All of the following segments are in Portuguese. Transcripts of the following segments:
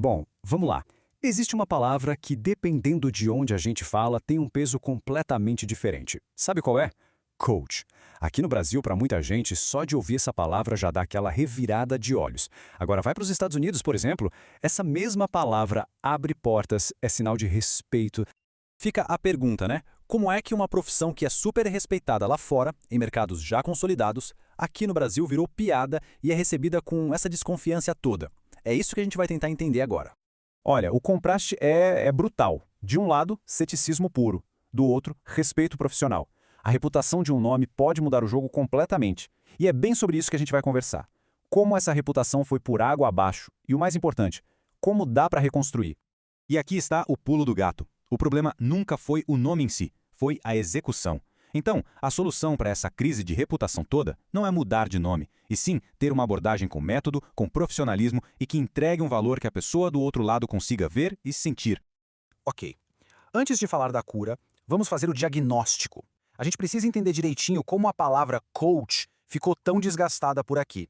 Bom, vamos lá. Existe uma palavra que, dependendo de onde a gente fala, tem um peso completamente diferente. Sabe qual é? Coach. Aqui no Brasil, para muita gente, só de ouvir essa palavra já dá aquela revirada de olhos. Agora, vai para os Estados Unidos, por exemplo, essa mesma palavra abre portas, é sinal de respeito. Fica a pergunta, né? Como é que uma profissão que é super respeitada lá fora, em mercados já consolidados, aqui no Brasil virou piada e é recebida com essa desconfiança toda? É isso que a gente vai tentar entender agora. Olha, o contraste é brutal. De um lado, ceticismo puro. Do outro, respeito profissional. A reputação de um nome pode mudar o jogo completamente. E é bem sobre isso que a gente vai conversar. Como essa reputação foi por água abaixo. E o mais importante, como dá para reconstruir. E aqui está o pulo do gato. O problema nunca foi o nome em si, foi a execução. Então, a solução para essa crise de reputação toda não é mudar de nome, e sim ter uma abordagem com método, com profissionalismo e que entregue um valor que a pessoa do outro lado consiga ver e sentir. Ok. Antes de falar da cura, vamos fazer o diagnóstico. A gente precisa entender direitinho como a palavra coach ficou tão desgastada por aqui.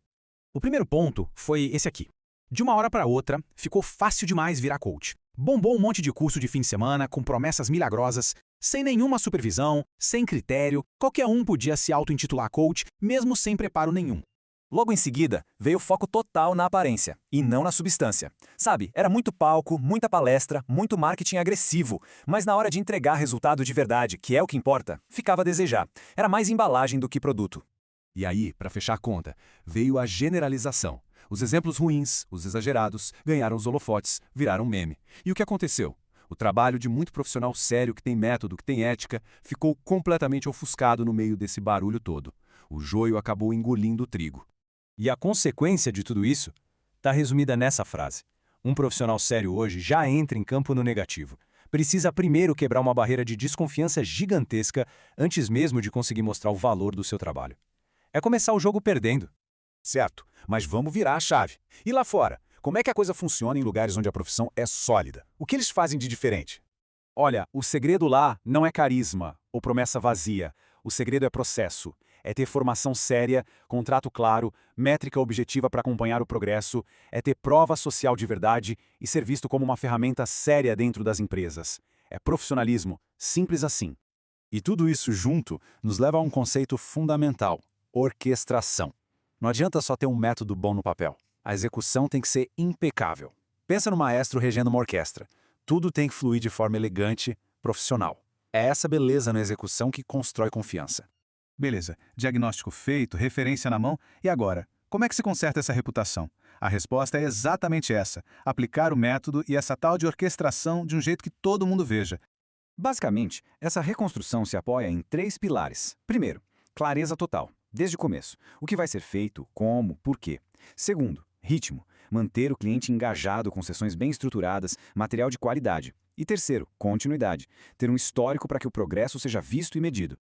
O primeiro ponto foi esse aqui. De uma hora para outra, ficou fácil demais virar coach. Bombou um monte de curso de fim de semana, com promessas milagrosas, sem nenhuma supervisão, sem critério, qualquer um podia se auto-intitular coach, mesmo sem preparo nenhum. Logo em seguida, veio foco total na aparência, e não na substância. Sabe, era muito palco, muita palestra, muito marketing agressivo, mas na hora de entregar resultado de verdade, que é o que importa, ficava a desejar. Era mais embalagem do que produto. E aí, para fechar a conta, veio a generalização. Os exemplos ruins, os exagerados, ganharam os holofotes, viraram meme. E o que aconteceu? O trabalho de muito profissional sério que tem método, que tem ética, ficou completamente ofuscado no meio desse barulho todo. O joio acabou engolindo o trigo. E a consequência de tudo isso está resumida nessa frase. Um profissional sério hoje já entra em campo no negativo. Precisa primeiro quebrar uma barreira de desconfiança gigantesca antes mesmo de conseguir mostrar o valor do seu trabalho. É começar o jogo perdendo. Certo, mas vamos virar a chave. E lá fora, como é que a coisa funciona em lugares onde a profissão é sólida? O que eles fazem de diferente? Olha, o segredo lá não é carisma ou promessa vazia. O segredo é processo. É ter formação séria, contrato claro, métrica objetiva para acompanhar o progresso, é ter prova social de verdade e ser visto como uma ferramenta séria dentro das empresas. É profissionalismo, simples assim. E tudo isso junto nos leva a um conceito fundamental: orquestração. Não adianta só ter um método bom no papel. A execução tem que ser impecável. Pensa no maestro regendo uma orquestra. Tudo tem que fluir de forma elegante, profissional. É essa beleza na execução que constrói confiança. Beleza, diagnóstico feito, referência na mão, e agora? Como é que se conserta essa reputação? A resposta é exatamente essa: aplicar o método e essa tal de orquestração de um jeito que todo mundo veja. Basicamente, essa reconstrução se apoia em 3 pilares. Primeiro, clareza total, desde o começo. O que vai ser feito, como, por quê. Segundo, ritmo. Manter o cliente engajado com sessões bem estruturadas, material de qualidade. E terceiro, continuidade. Ter um histórico para que o progresso seja visto e medido.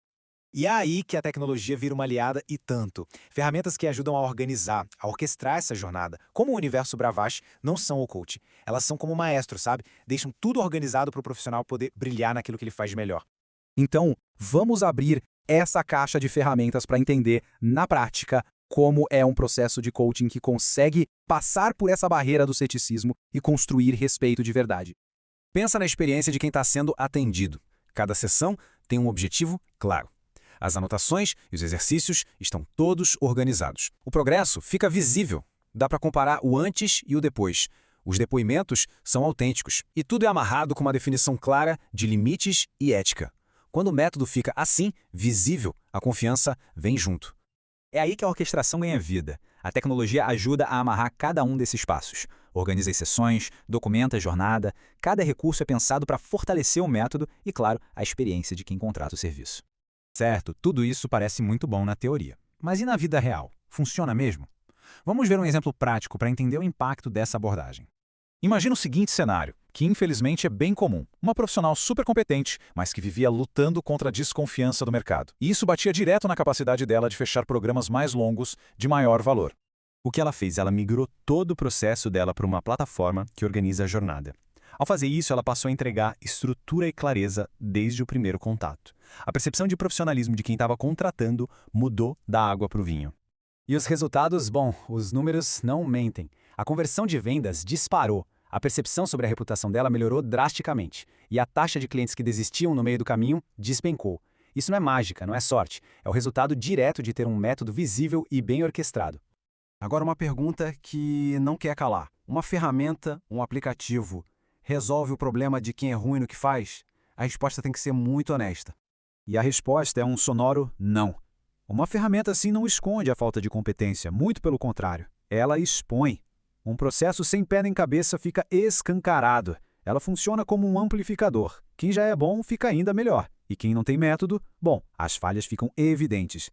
E é aí que a tecnologia vira uma aliada e tanto. Ferramentas que ajudam a organizar, a orquestrar essa jornada, como o Universo Bravache, não são o coach. Elas são como maestro, sabe? Deixam tudo organizado para o profissional poder brilhar naquilo que ele faz de melhor. Então, vamos abrir essa caixa de ferramentas para entender, na prática, como é um processo de coaching que consegue passar por essa barreira do ceticismo e construir respeito de verdade. Pensa na experiência de quem está sendo atendido. Cada sessão tem um objetivo claro. As anotações e os exercícios estão todos organizados. O progresso fica visível. Dá para comparar o antes e o depois. Os depoimentos são autênticos. E tudo é amarrado com uma definição clara de limites e ética. Quando o método fica assim, visível, a confiança vem junto. É aí que a orquestração ganha vida. A tecnologia ajuda a amarrar cada um desses passos. Organiza as sessões, documenta a jornada. Cada recurso é pensado para fortalecer o método e, claro, a experiência de quem contrata o serviço. Certo, tudo isso parece muito bom na teoria. Mas e na vida real? Funciona mesmo? Vamos ver um exemplo prático para entender o impacto dessa abordagem. Imagina o seguinte cenário, que infelizmente é bem comum. Uma profissional super competente, mas que vivia lutando contra a desconfiança do mercado. E isso batia direto na capacidade dela de fechar programas mais longos, de maior valor. O que ela fez? Ela migrou todo o processo dela para uma plataforma que organiza a jornada. Ao fazer isso, ela passou a entregar estrutura e clareza desde o primeiro contato. A percepção de profissionalismo de quem estava contratando mudou da água para o vinho. E os resultados, bom, os números não mentem. A conversão de vendas disparou. A percepção sobre a reputação dela melhorou drasticamente, e a taxa de clientes que desistiam no meio do caminho despencou. Isso não é mágica, não é sorte, é o resultado direto de ter um método visível e bem orquestrado. Agora uma pergunta que não quer calar. Uma ferramenta, um aplicativo, resolve o problema de quem é ruim no que faz? A resposta tem que ser muito honesta. E a resposta é um sonoro não. Uma ferramenta assim não esconde a falta de competência, muito pelo contrário. Ela expõe. Um processo sem pé nem cabeça fica escancarado. Ela funciona como um amplificador. Quem já é bom fica ainda melhor. E quem não tem método, bom, as falhas ficam evidentes.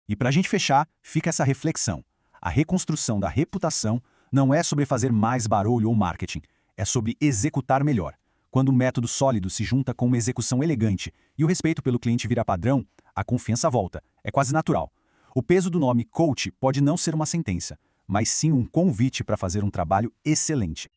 E para a gente fechar, fica essa reflexão. A reconstrução da reputação não é sobre fazer mais barulho ou marketing, é sobre executar melhor. Quando um método sólido se junta com uma execução elegante e o respeito pelo cliente vira padrão, a confiança volta. É quase natural. O peso do nome coach pode não ser uma sentença, mas sim um convite para fazer um trabalho excelente.